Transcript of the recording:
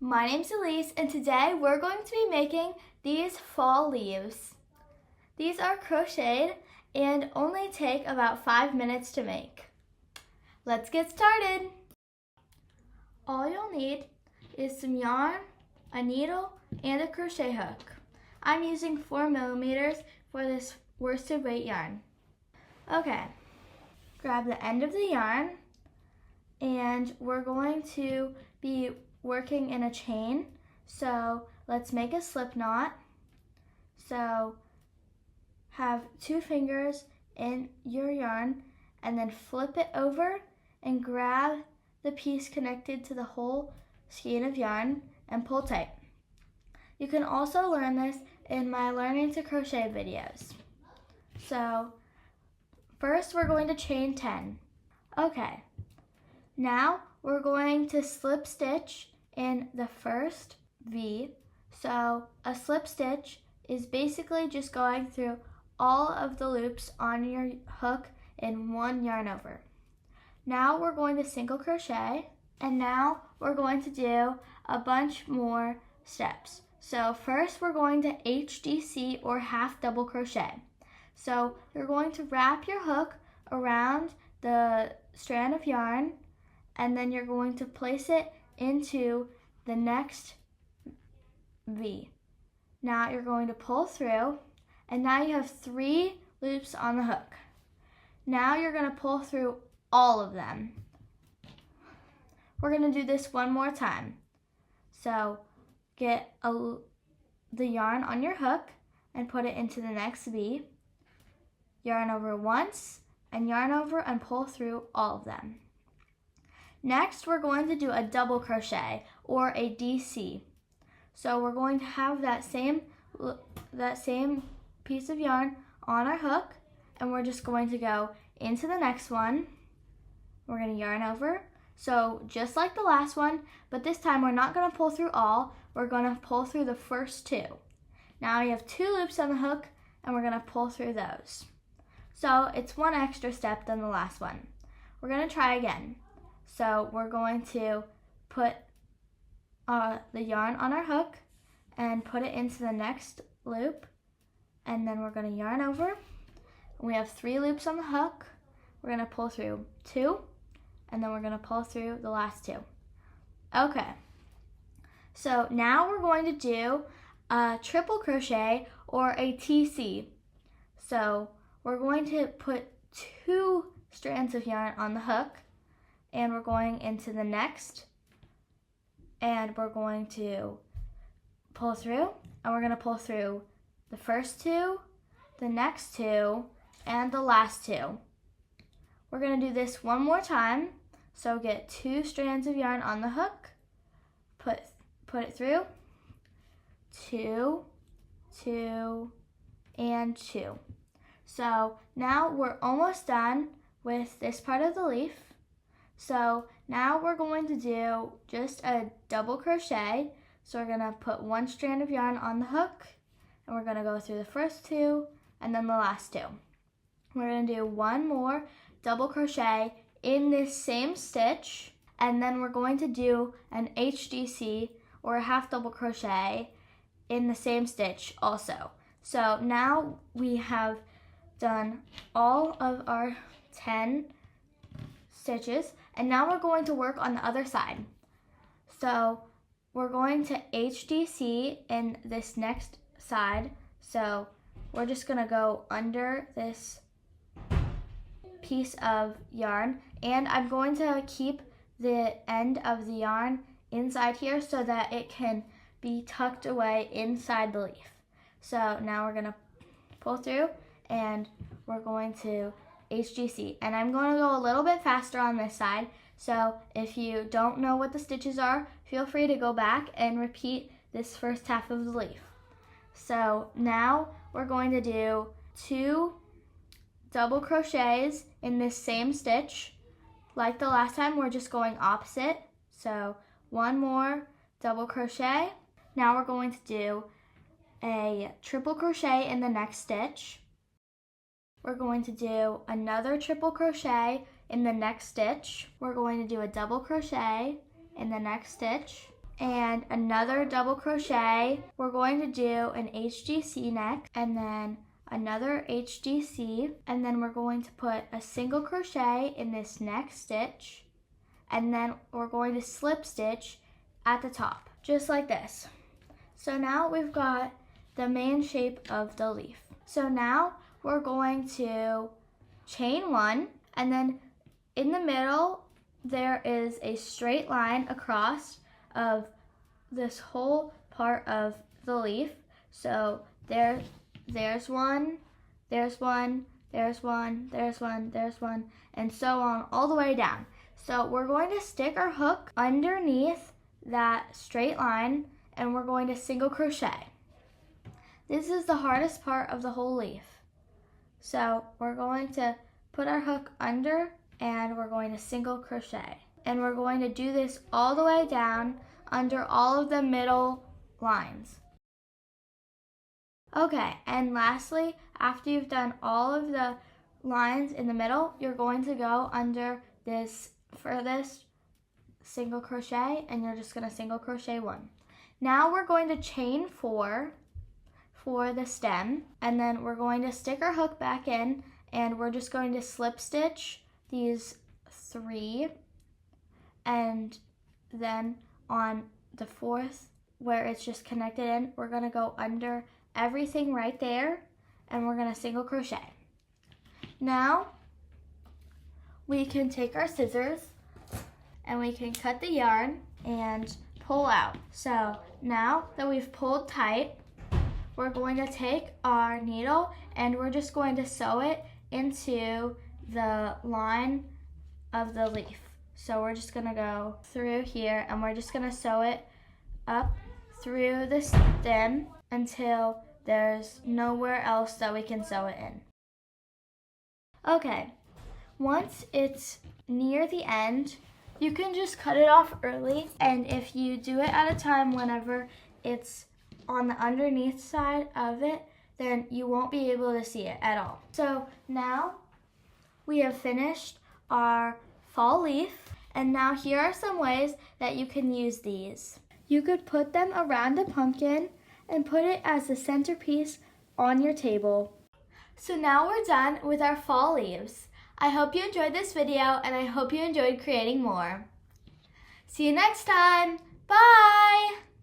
My name's Elise, and today we're going to be making these fall leaves. These are crocheted and only take about 5 minutes to make. Let's get started. All you'll need is some yarn, a needle, and a crochet hook. I'm using 4 millimeters for this worsted weight yarn. Okay, grab the end of the yarn, and we're going to be working in a chain. So let's make a slip knot. So have 2 fingers in your yarn and then flip it over and grab the piece connected to the whole skein of yarn and pull tight. You can also learn this in my Learning to Crochet videos. So first we're going to chain 10. Okay, now we're going to slip stitch in the first V. So a slip stitch is basically just going through all of the loops on your hook in one yarn over. Now we're going to single crochet, and now we're going to do a bunch more steps. So first we're going to HDC or half double crochet. So you're going to wrap your hook around the strand of yarn, and then you're going to place it into the next V. Now you're going to pull through, and now you have 3 loops on the hook. Now you're going to pull through all of them. We're going to do this one more time. So get the yarn on your hook and put it into the next V. Yarn over once, and yarn over and pull through all of them. Next, we're going to do a double crochet or a DC. So we're going to have that same piece of yarn on our hook, and we're just going to go into the next one. We're going to yarn over. So just like the last one, but this time we're not going to pull through all. We're going to pull through the first 2. Now you have 2 loops on the hook, and we're going to pull through those. So it's 1 extra step than the last one. We're going to try again. So we're going to put the yarn on our hook and put it into the next loop, and then we're going to yarn over. We have 3 loops on the hook. We're going to pull through 2, and then we're going to pull through the last 2. Okay, so now we're going to do a triple crochet or a TC. So we're going to put 2 strands of yarn on the hook, and we're going into the next, and we're going to pull through, and we're going to pull through the first 2, the next 2, and the last 2. We're going to do this one more time. So get 2 strands of yarn on the hook, put it through, 2, 2, and 2. So now we're almost done with this part of the leaf. So now we're going to do just a double crochet. So we're going to put 1 strand of yarn on the hook, and we're going to go through the first 2 and then the last 2. We're going to do 1 more double crochet in this same stitch, and then we're going to do an HDC or a half double crochet in the same stitch also. So now we have done all of our 10 stitches, and now we're going to work on the other side. So we're going to HDC in this next side. So we're just going to go under this piece of yarn, and I'm going to keep the end of the yarn inside here so that it can be tucked away inside the leaf. So now we're going to pull through, and we're going to HDC, and I'm going to go a little bit faster on this side. So if you don't know what the stitches are, feel free to go back and repeat this first half of the leaf. So now we're going to do 2 double crochets in this same stitch. Like the last time, we're just going opposite. So 1 more double crochet. Now we're going to do a triple crochet in the next stitch. We're going to do another triple crochet in the next stitch. We're going to do a double crochet in the next stitch. and another double crochet. We're going to do an HGC next, and then another HGC, and then we're going to put a single crochet in this next stitch, and then we're going to slip stitch at the top, just like this. So now we've got the main shape of the leaf. So now we're going to chain one, and then in the middle there is a straight line across of this whole part of the leaf. So there's one, there's one, there's one, there's one, there's one, and so on all the way down. So we're going to stick our hook underneath that straight line, and we're going to single crochet. This is the hardest part of the whole leaf. So we're going to put our hook under, and we're going to single crochet. And we're going to do this all the way down under all of the middle lines. Okay, and lastly, after you've done all of the lines in the middle, you're going to go under this furthest single crochet, and you're just going to single crochet one. Now we're going to chain 4 for the stem, and then we're going to stick our hook back in, and we're just going to slip stitch these 3, and then on the 4th where it's just connected in, we're going to go under everything right there, and we're going to single crochet. Now we can take our scissors and we can cut the yarn and pull out. So now that we've pulled tight, we're going to take our needle and we're just going to sew it into the line of the leaf. So we're just going to go through here, and we're just going to sew it up through the stem until there's nowhere else that we can sew it in. Okay, once it's near the end, you can just cut it off early, and if you do it at a time whenever it's on the underneath side of it, then you won't be able to see it at all. So now we have finished our fall leaf, and now here are some ways that you can use these. You could put them around a pumpkin and put it as the centerpiece on your table. So now we're done with our fall leaves. I hope you enjoyed this video, and I hope you enjoyed creating more. See you next time. Bye!